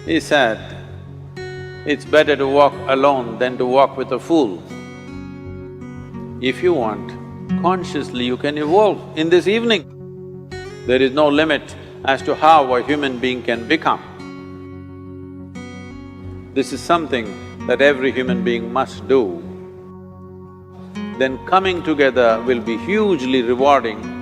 He said, it's better to walk alone than to walk with a fool. If you want, consciously you can evolve in this evening. There is no limit as to how a human being can become. This is something that every human being must do. Then coming together will be hugely rewarding.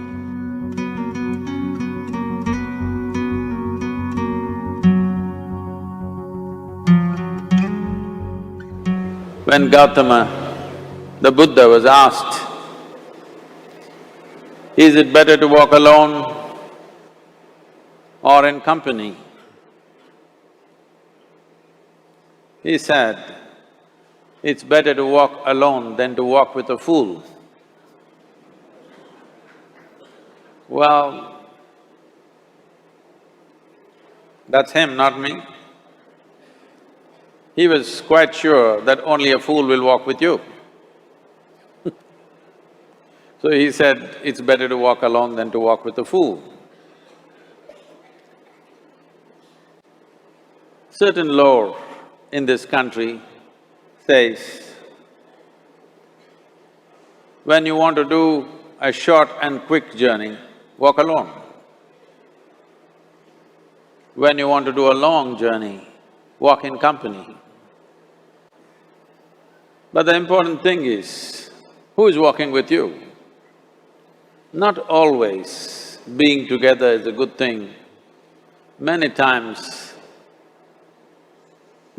When Gautama, the Buddha, was asked, is it better to walk alone or in company? He said, it's better to walk alone than to walk with a fool. Well, that's him, not me. He was quite sure that only a fool will walk with you. So he said, it's better to walk alone than to walk with a fool. Certain lore in this country says, when you want to do a short and quick journey, walk alone. When you want to do a long journey, walk in company. But the important thing is, who is walking with you? Not always being together is a good thing. Many times,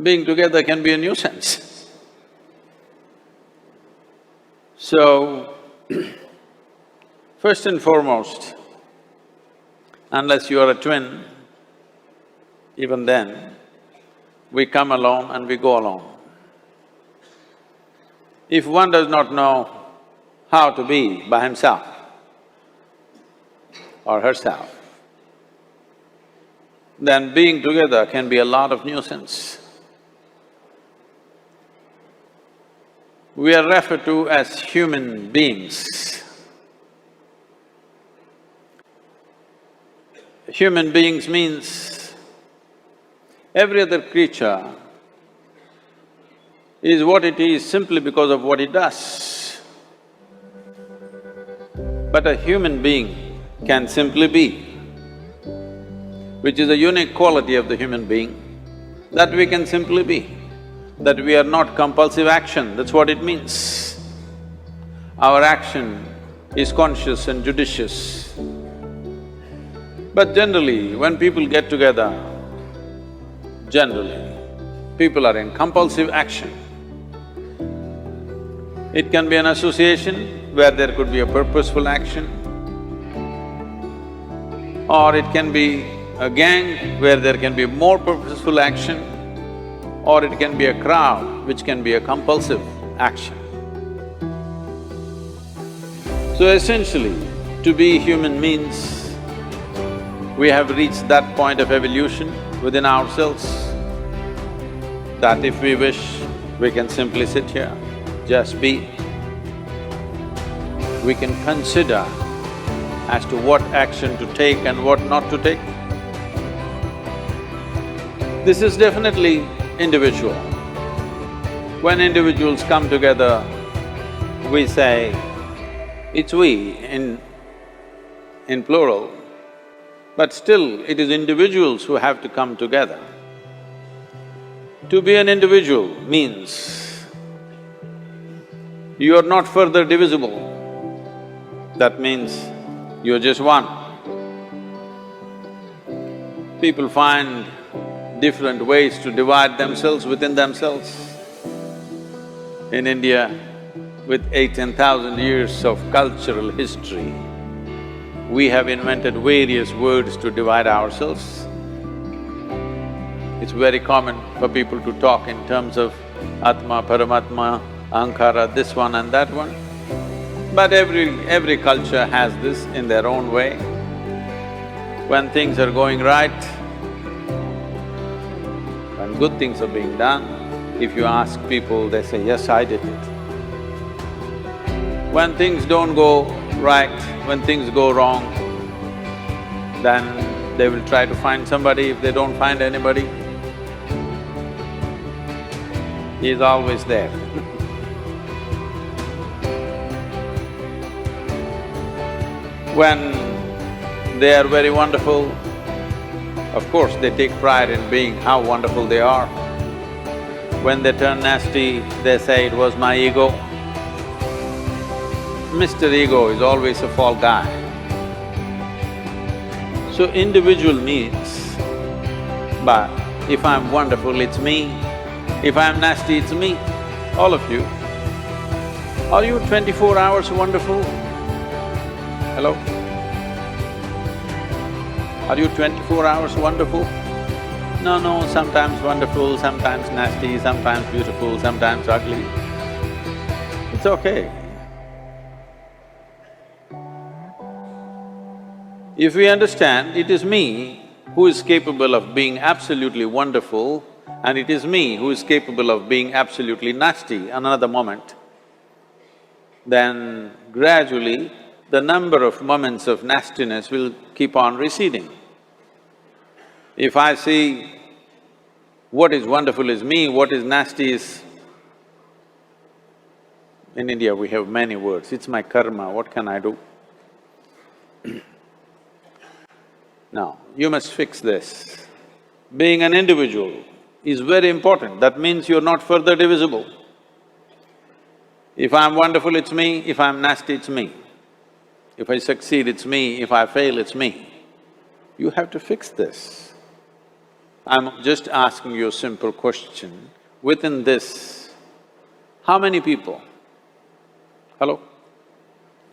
being together can be a nuisance. So, first and foremost, unless you are a twin, even then, we come alone and we go alone. If one does not know how to be by himself or herself, then being together can be a lot of nuisance. We are referred to as human beings. Human beings means every other creature is what it is simply because of what it does. But a human being can simply be, which is a unique quality of the human being, that we can simply be, that we are not compulsive action, that's what it means. Our action is conscious and judicious. But generally, when people get together, generally, people are in compulsive action. It can be an association where there could be a purposeful action, or it can be a gang where there can be more purposeful action, or it can be a crowd which can be a compulsive action. So essentially, to be human means we have reached that point of evolution within ourselves that if we wish, we can simply sit here, just be. We can consider as to what action to take and what not to take. This is definitely individual. When individuals come together, we say, it's we in plural, but still it is individuals who have to come together. To be an individual means you are not further divisible. That means you're just one. People find different ways to divide themselves within themselves. In India, with 10,000 years of cultural history, we have invented various words to divide ourselves. It's very common for people to talk in terms of Atma, Paramatma, Ahankara, this one and that one. But every culture has this in their own way. When things are going right, when good things are being done, if you ask people, they say, yes, I did it. When things don't go right, when things go wrong, then they will try to find somebody. If they don't find anybody, He is always there. When they are very wonderful, of course they take pride in being how wonderful they are. When they turn nasty, they say, "It was my ego." Mr. Ego is always a fall guy. So individual means, but if I'm wonderful, it's me. If I'm nasty, it's me. All of you. Are you 24 hours wonderful? Hello? Are you 24 hours wonderful? No, sometimes wonderful, sometimes nasty, sometimes beautiful, sometimes ugly. It's okay. If we understand it is me who is capable of being absolutely wonderful and it is me who is capable of being absolutely nasty another moment, then gradually the number of moments of nastiness will keep on receding. If I see what is wonderful is me, what is nasty is… In India we have many words, it's my karma, what can I do? Now, you must fix this. Being an individual is very important, that means you're not further divisible. If I'm wonderful, it's me, if I'm nasty, it's me. If I succeed, it's me, if I fail, it's me. You have to fix this. I'm just asking you a simple question. Within this, how many people? Hello?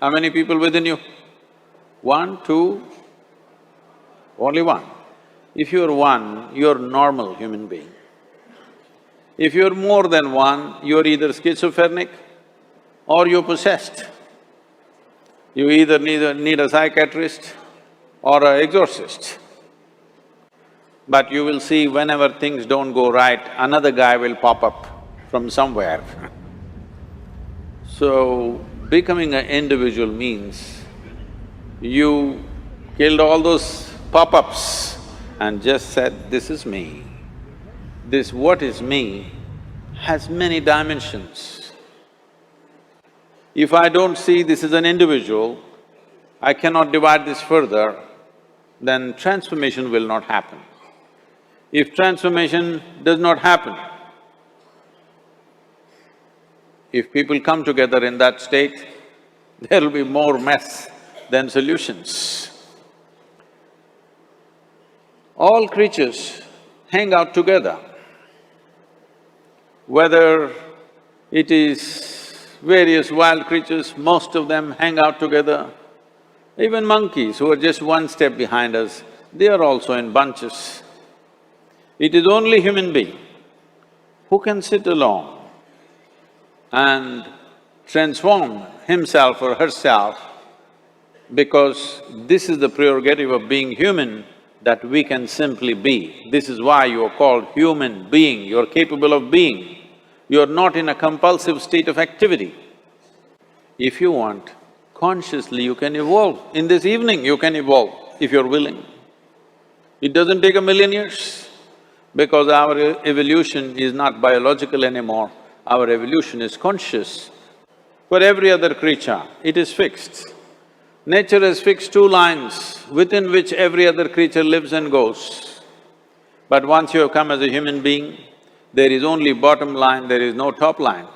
How many people within you? One, two? Only one. If you're one, you're a normal human being. If you're more than one, you're either schizophrenic or you're possessed. You either need a psychiatrist or an exorcist. But you will see whenever things don't go right, another guy will pop up from somewhere. So, becoming an individual means you killed all those pop-ups and just said, "This is me." This what is me has many dimensions. If I don't see this as an individual, I cannot divide this further, then transformation will not happen. If transformation does not happen, if people come together in that state, there will be more mess than solutions. All creatures hang out together. Whether it is various wild creatures, most of them hang out together. Even monkeys who are just one step behind us, they are also in bunches. It is only human being who can sit alone and transform himself or herself, because this is the prerogative of being human, that we can simply be. This is why you are called human being, you are capable of being. You are not in a compulsive state of activity. If you want, consciously you can evolve. In this evening you can evolve, if you're willing. It doesn't take 1,000,000 years, because our evolution is not biological anymore, our evolution is conscious. For every other creature, it is fixed. Nature has fixed two lines within which every other creature lives and goes. But once you have come as a human being, there is only bottom line, there is no top line.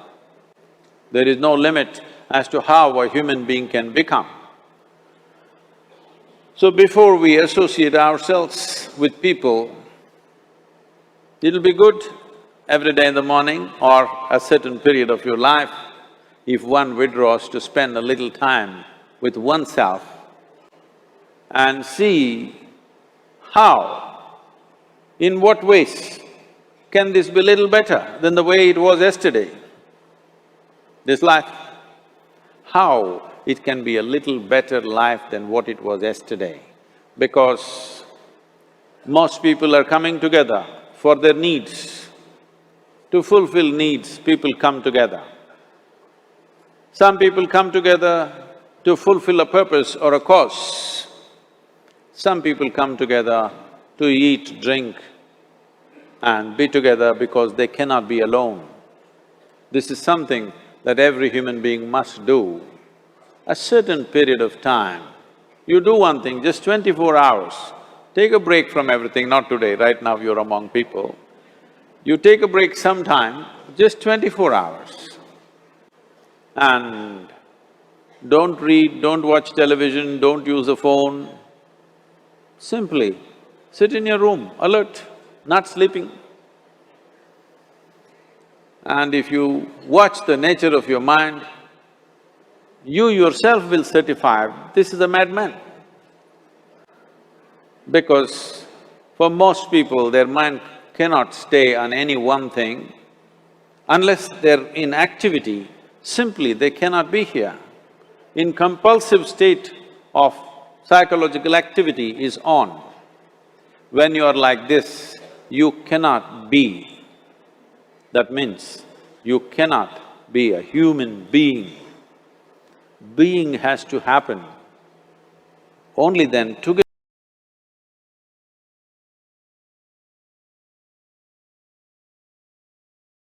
There is no limit as to how a human being can become. So before we associate ourselves with people, it'll be good every day in the morning or a certain period of your life, if one withdraws to spend a little time with oneself and see how, in what ways can this be little better than the way it was yesterday, this life? How it can be a little better life than what it was yesterday? Because most people are coming together for their needs. To fulfill needs, people come together. Some people come together to fulfill a purpose or a cause. Some people come together to eat, drink and be together because they cannot be alone. This is something that every human being must do. A certain period of time, you do one thing, just 24 hours, take a break from everything, not today, right now you're among people. You take a break sometime, just 24 hours. And don't read, don't watch television, don't use the phone. Simply sit in your room, alert, not sleeping. And if you watch the nature of your mind, you yourself will certify, this is a madman. Because for most people, their mind cannot stay on any one thing. Unless they're in activity, simply they cannot be here. In compulsive state of psychological activity is on. When you are like this, you cannot be. That means you cannot be a human being. Being has to happen. Only then together